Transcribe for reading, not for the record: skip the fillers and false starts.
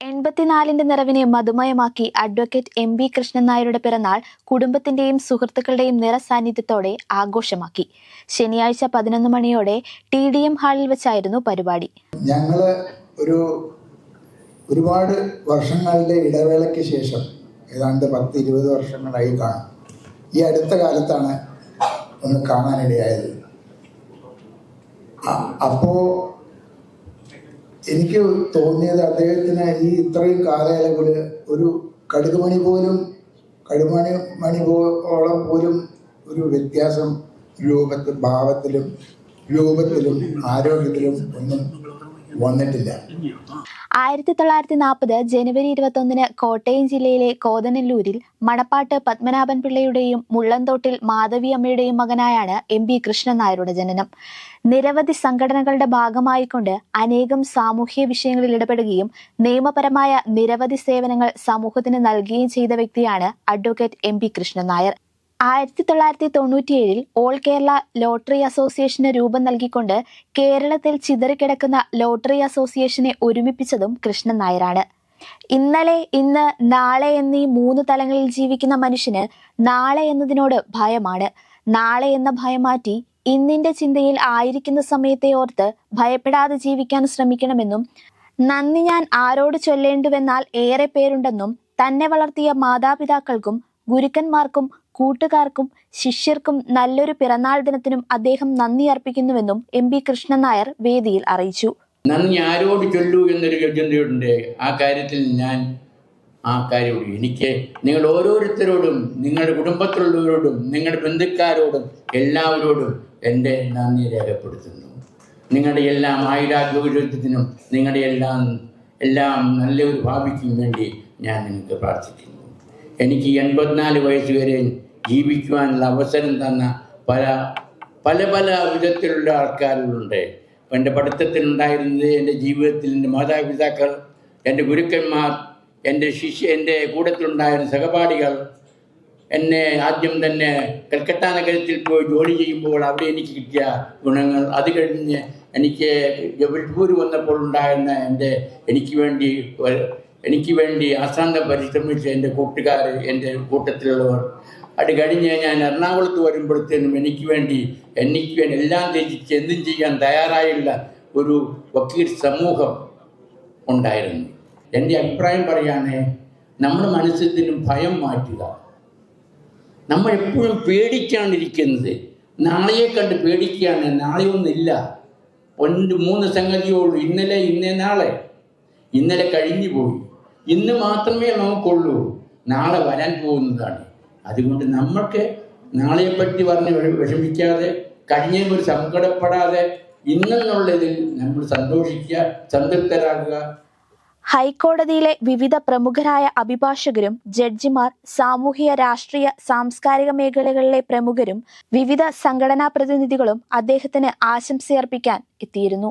84ന്റെ നിറവിനെ മധുമയമാക്കി advocate M B Krishnan നായരുടെ പിറന്നാൾ കുടുംബത്തിന്റെയും സുഹൃത്തുക്കളുടെയും നിറസാന്നിധ്യത്തോടെ ആഘോഷമാക്കി. ശനിയാഴ്ച 11 മണിയോടെ TDM ഹാളിൽ വെച്ചായിരുന്നു പരിപാടി. ഞങ്ങള് ഒരുപാട് വർഷങ്ങളുടെ ഇടവേളയ്ക്ക് ശേഷം ഏതാണ്ട് 10-20 വർഷങ്ങളായി കാണും. ഈ അടുത്ത കാലത്താണ് ഒന്ന് കാണാനിടയായത്. അപ്പോൾ എനിക്ക് തോന്നിയത് അദ്ദേഹത്തിന് ഈ ഇത്രയും കാലയളവിൽ ഒരു കടുകുമണിയോളം പോലും ഒരു വ്യത്യാസം ഭാവത്തിലും രൂപത്തിലും ആരോഗ്യത്തിലും ഒന്നും വന്നിട്ടില്ല. 1940 ജനുവരി 21 കോട്ടയം ജില്ലയിലെ കോതനല്ലൂരിൽ മണപ്പാട്ട് പത്മനാഭൻ പിള്ളയുടെയും മുള്ളന്തോട്ടിൽ മാധവി അമ്മയുടെയും മകനായാണ് എം ബി കൃഷ്ണൻ നായരുടെ ജനനം. നിരവധി സംഘടനകളുടെ ഭാഗമായിക്കൊണ്ട് അനേകം സാമൂഹ്യ വിഷയങ്ങളിൽ ഇടപെടുകയും നിയമപരമായ നിരവധി സേവനങ്ങൾ സമൂഹത്തിന് നൽകുകയും ചെയ്ത വ്യക്തിയാണ് advocate M B Krishnan Nair. 1997 all Kerala lottery അസോസിയേഷന് രൂപം നൽകിക്കൊണ്ട് കേരളത്തിൽ ചിതറിക്കിടക്കുന്ന ലോട്ടറി അസോസിയേഷനെ ഒരുമിപ്പിച്ചതും കൃഷ്ണൻ നായരാണ്. ഇന്നലെ, ഇന്ന്, നാളെ എന്നീ 3 തലങ്ങളിൽ ജീവിക്കുന്ന മനുഷ്യന് നാളെ എന്നതിനോട് ഭയമാണ്. നാളെ എന്ന ഭയം മാറ്റി ഇന്നിന്റെ ചിന്തയിൽ ആയിരിക്കുന്ന സമയത്തെ ഓർത്ത് ഭയപ്പെടാതെ ജീവിക്കാൻ ശ്രമിക്കണമെന്നും, നന്ദി ഞാൻ ആരോട് ചൊല്ലേണ്ടുവെന്നാൽ ഏറെ പേരുണ്ടെന്നും, തന്നെ വളർത്തിയ മാതാപിതാക്കൾക്കും ഗുരുക്കന്മാർക്കും കൂട്ടുകാർക്കും ശിഷ്യർക്കും നല്ലൊരു പിറന്നാൾ ദിനത്തിനും അദ്ദേഹം നന്ദി അർപ്പിക്കുന്നുവെന്നും എം ബി കൃഷ്ണൻ നായർ വേദിയിൽ അറിയിച്ചു. നന്ദി ആരോട് ചൊല്ലൂ എന്നൊരു ചിന്തയുണ്ട്. ആ കാര്യത്തിൽ ഞാൻ എനിക്ക് നിങ്ങൾ ഓരോരുത്തരോടും, നിങ്ങളുടെ കുടുംബത്തിലുള്ളവരോടും, നിങ്ങളുടെ ബന്ധുക്കാരോടും എല്ലാവരോടും എൻ്റെ നന്ദി രേഖപ്പെടുത്തുന്നു. നിങ്ങളുടെ എല്ലാം ആയുരാരോഗ്യത്തിനും നിങ്ങളുടെ എല്ലാം നല്ലൊരു ഭാവിക്കും വേണ്ടി ഞാൻ നിങ്ങൾക്ക് പ്രാർത്ഥിക്കുന്നു. എനിക്ക് 84 വയസ്സ് വരെ ജീവിക്കുവാനുള്ള അവസരം തന്ന പല വിധത്തിലുള്ള ആൾക്കാരുണ്ട്. എൻ്റെ പഠിത്തത്തിലുണ്ടായിരുന്നത്, എൻ്റെ ജീവിതത്തിൽ എൻ്റെ മാതാപിതാക്കൾ, എൻ്റെ ഗുരുക്കന്മാർ, എൻ്റെ കൂട്ടത്തിലുണ്ടായിരുന്ന സഹപാഠികൾ. എന്നെ ആദ്യം തന്നെ കൽക്കട്ട നഗരത്തിൽ പോയി ജോലി ചെയ്യുമ്പോൾ അവിടെ എനിക്ക് കിട്ടിയ ഗുണങ്ങൾ, അത് കഴിഞ്ഞ് എനിക്ക് ജബൽപൂർ വന്നപ്പോൾ ഉണ്ടായിരുന്ന എനിക്ക് വേണ്ടി അസാന്തം പരിശ്രമിച്ച എൻ്റെ കൂട്ടുകാർ, എൻ്റെ കൂട്ടത്തിലുള്ളവർ. അത് കഴിഞ്ഞ് ഞാൻ എറണാകുളത്ത് വരുമ്പോഴത്തേനും എനിക്ക് വേണ്ടി എല്ലാം ത്യജിച്ച് എന്തും ചെയ്യാൻ തയ്യാറായുള്ള ഒരു വക്കീൽ സമൂഹം ഉണ്ടായിരുന്നു. എൻ്റെ അഭിപ്രായം പറയുകയാണെ, നമ്മുടെ മനസ്സിനും ഭയം മാറ്റുക. നമ്മൾ എപ്പോഴും പേടിക്കാണ്ടിരിക്കുന്നത്, നാളെയെ കണ്ട് പേടിക്കുകയാണ്. നാളെയൊന്നുമില്ല, 3 സംഗതിയുള്ളൂ: ഇന്നലെ, നാളെ. ഇന്നലെ കഴിഞ്ഞു പോയി, ഇന്ന് മാത്രമേ നമുക്കുള്ളൂ, നാളെ വരാൻ പോകുന്നതാണ്. അതുകൊണ്ട് നമ്മൾക്ക് നാളെയെപ്പറ്റി പറഞ്ഞ് വിഷമിക്കാതെ, കഴിഞ്ഞ സങ്കടപ്പെടാതെ, ഇന്നെന്നുള്ളതിൽ നമ്മൾ സന്തോഷിക്കുക, സംതൃപ്തരാകുക. ഹൈക്കോടതിയിലെ വിവിധ പ്രമുഖരായ അഭിഭാഷകരും ജഡ്ജിമാർ, സാമൂഹിക രാഷ്ട്രീയ സാംസ്കാരിക മേഖലകളിലെ പ്രമുഖരും വിവിധ സംഘടനാ പ്രതിനിധികളും അദ്ദേഹത്തിന് ആശംസയർപ്പിക്കാൻ എത്തിയിരുന്നു.